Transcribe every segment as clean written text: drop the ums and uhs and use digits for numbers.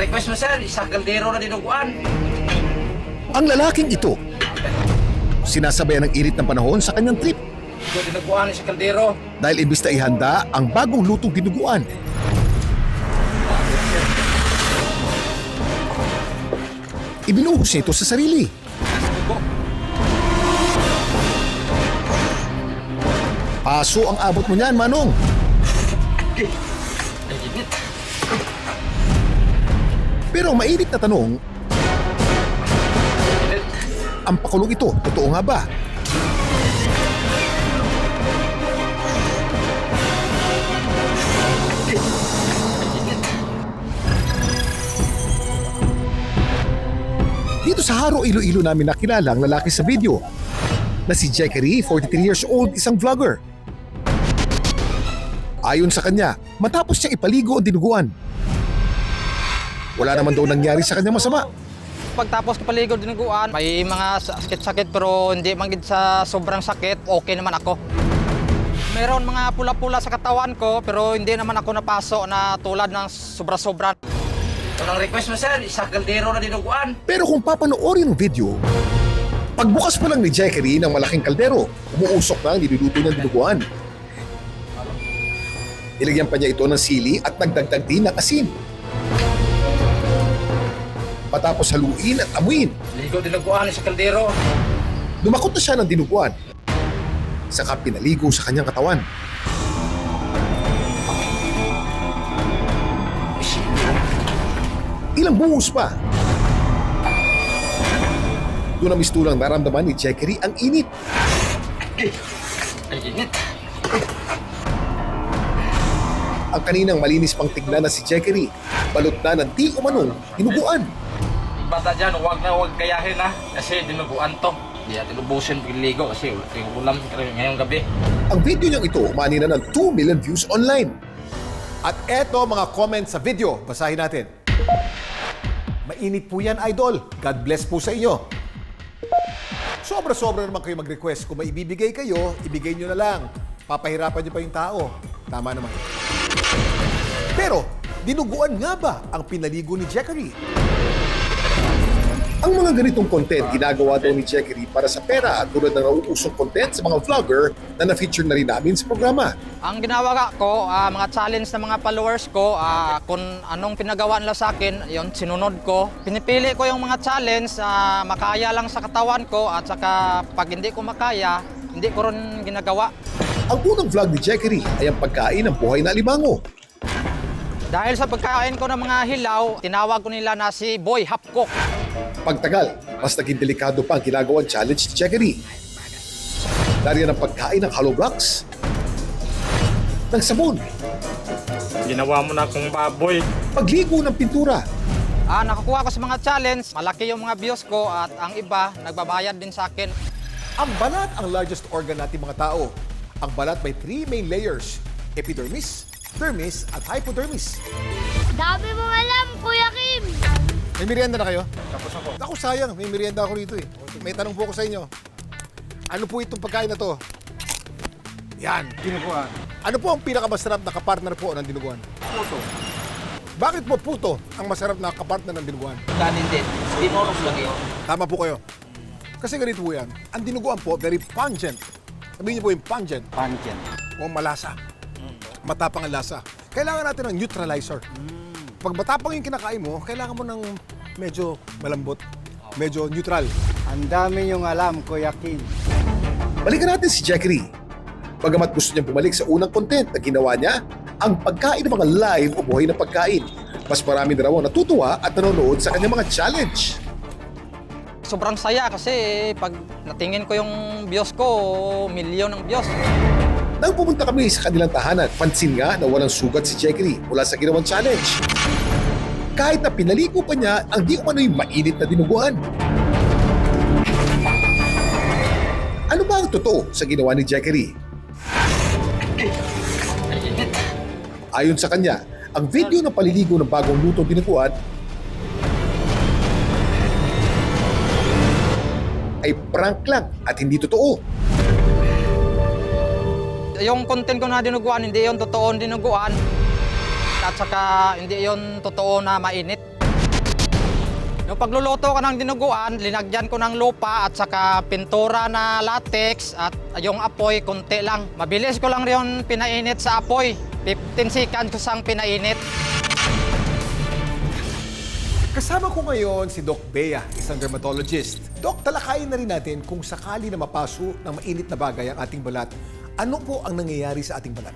request mo, sir, isang kaldero na dinuguan. Ang lalaking ito, sinasabayan ng init ng panahon sa kanyang trip Ito dinuguan sa kaldero. dahil imbis na ihanda ang bagong lutong dinuguan. Ibinuhos niya ito sa sarili. Paso ang abot mo niyan, Manong. Ay, init. Pero ang mainit na tanong, Init. ang pakulong ito, totoo nga ba? Dito sa Haro, Iloilo namin nakilala ang lalaki sa video na si Jackery, 43 years old, isang vlogger. Ayon sa kanya, matapos siyang ipaligo ang dinuguan, wala naman daw nangyari sa kanya masama. Pagtapos ko paligo dinuguan, may mga sakit-sakit pero hindi man gid sa sobrang sakit, okay naman ako. Meron mga pula-pula sa katawan ko pero hindi naman ako napaso na tulad ng sobra-sobra. Ito ang request mo, sir, isang kaldero na dinuguan. Pero kung papanoorin ang video, pagbukas pa lang ni Jackery ng malaking kaldero, umuusok na ang niluluto niyang dinuguan. Ilagyan pa niya ito ng sili at nagdagdag din ng asin. Patapos haluin at amuin, Ligo dinuguan sa kaldero. lumakot na siya ng dinuguan. Saka pinaligo sa kanyang katawan. Ilang buhos pa. Doon na mistulang naramdaman ni Jackery ang init. Ay, init. Ang kaninang malinis pang tignan na si Jackery, balot na ng di umanong dinuguan. Bata dyan, huwag kayahin ha. Kasi dinuguan to. Hindi natin ubusin pagligo kasi yung ulam ngayong gabi. Ang video niyang ito umani na ng 2 million views online. At eto mga comments sa video, basahin natin. Mainit po yan, idol. God bless po sa inyo. Sobra-sobra naman kayo mag-request. Kung may ibibigay kayo, ibigay nyo na lang. Papahirapan nyo pa yung tao. Tama naman. Pero, dinuguan nga ba ang pinaligo ni Jackery? Ang mga ganitong content ginagawa daw ni Jackery para sa pera tulad ng nauusong content sa mga vlogger na na-feature na rin namin sa programa. Ang ginawa ko, mga challenge ng mga followers ko, kung anong pinagawa nila sa akin, yon sinunod ko. Pinipili ko yung mga challenge, makaya lang sa katawan ko at saka pag hindi ko makaya, hindi ko rin ginagawa. Ang unang vlog ni Jackery ay ang pagkain ng buhay na alimango. Dahil sa pagkain ko ng mga hilaw, tinawag ko nila na si Boy Hapcook. Pagtagal, mas naging delikado pa ang ginagawang challenge ni Jackery. Dariyan ang pagkain ng hollow blocks, ng sabon, Ginawa mo na akong baboy. pagligo ng pintura, Nakakuha ko sa mga challenge, malaki yung mga views ko at ang iba nagbabayad din sa akin. Ang balat ang largest organ natin mga tao. Ang balat may 3 main layers. Epidermis, dermis, at hypodermis. Dami mo alam, Kuya Kim! May merienda na kayo? Tapos ako. Ako sayang, may merienda ako rito eh. May tanong po ako sa inyo. Ano po itong pagkain na to? Yan. Dinuguan. Ano po ang pinakamasarap na kapartner po ng dinuguan? Puto. Bakit po puto ang masarap na kapartner ng dinuguan? Kanin din. Dinorok lang yun. Tama po kayo. Kasi ganito po yan. Ang dinuguan po, very pungent. Sabihin niyo po yung pungent. Pangkin. O malasa. Matapang ang lasa. Kailangan natin ng neutralizer. Pag matapang yung kinakain mo, kailangan mo ng medyo malambot, medyo neutral. Ang dami niyong alam, Kuya Kim. balikan natin si Jackery. Bagamat gusto niyang bumalik sa unang content na ginawa niya, ang pagkain ng mga live o buhay na pagkain. Mas marami na raw ang natutuwa at nanonood sa kanyang mga challenge. Sobrang saya kasi pag natingin ko yung views ko, milyon ng views. Nang pumunta kami sa kanilang tahanan, pansin nga na walang sugat si Jackery mula sa ginawang challenge. Kahit na pinaligo pa niya ang di umano'y mainit na dinuguan. Ano ba ang totoo sa ginawa ni Jackery? Ayon sa kanya, ang video ng paliligo ng bagong lutong dinuguan ay prank lang at hindi totoo. Yung content ko na dinuguan, hindi yung totoong dinuguan. At saka hindi yung totoo na mainit. Yung pagluluto ko ng dinuguan, linagyan ko ng lupa at saka pintura na latex at yung apoy, konti lang. Mabilis ko lang rin pinainit sa apoy. 15 seconds ko sang pinainit. Kasama ko ngayon si Doc Bea, isang dermatologist. Doc, talakayin na rin natin kung sakali na mapaso ng mainit na bagay ang ating balat, ano po ang nangyayari sa ating balat?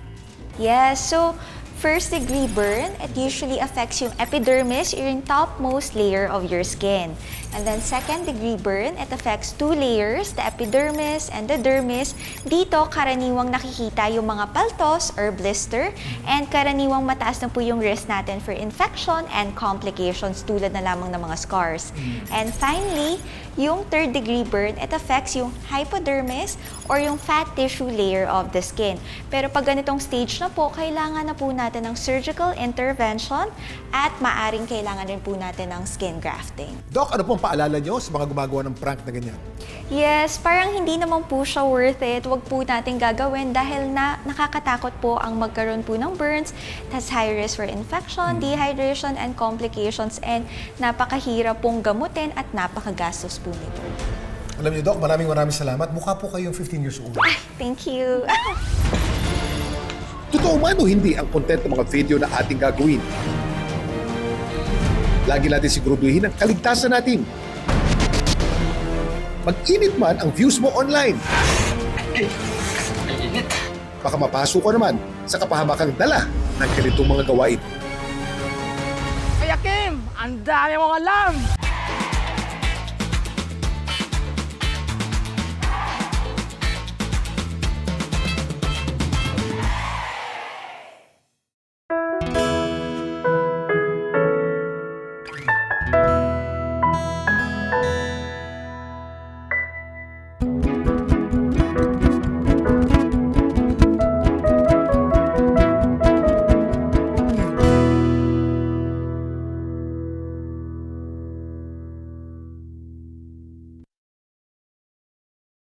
Yes, so first-degree burn, it usually affects yung epidermis, yung topmost layer of your skin. And then second-degree burn, it affects two layers, the epidermis and the dermis. Dito, karaniwang nakikita yung mga paltos or blister, and karaniwang mataas na po yung risk natin for infection and complications tulad na lamang ng mga scars. And finally, yung third-degree burn, it affects yung hypodermis or yung fat tissue layer of the skin. Pero pag ganitong stage na po, kailangan na po natin ng surgical intervention at maaring kailangan rin po natin ng skin grafting. Doc, ano po ang paalala nyo sa mga gumagawa ng prank na ganyan? Yes, parang hindi naman po siya worth it. Huwag po natin gagawin dahil nakakatakot po ang magkaroon po ng burns. That's high risk for infection, dehydration, and complications. And napakahirap pong gamutin at napakagastos po nito. Alam niyo, Doc, maraming salamat. Mukha po kayong 15 years old. Thank you. Totoo man o hindi ang content ng mga video na ating gagawin. Lagi natin siguraduhin ang kaligtasan natin. Mag-init man ang views mo online. Ay, init. Baka mapasok ka naman sa kapahamakang dala ng ganitong mga gawain. Kuya Kim, ang dami mong alam!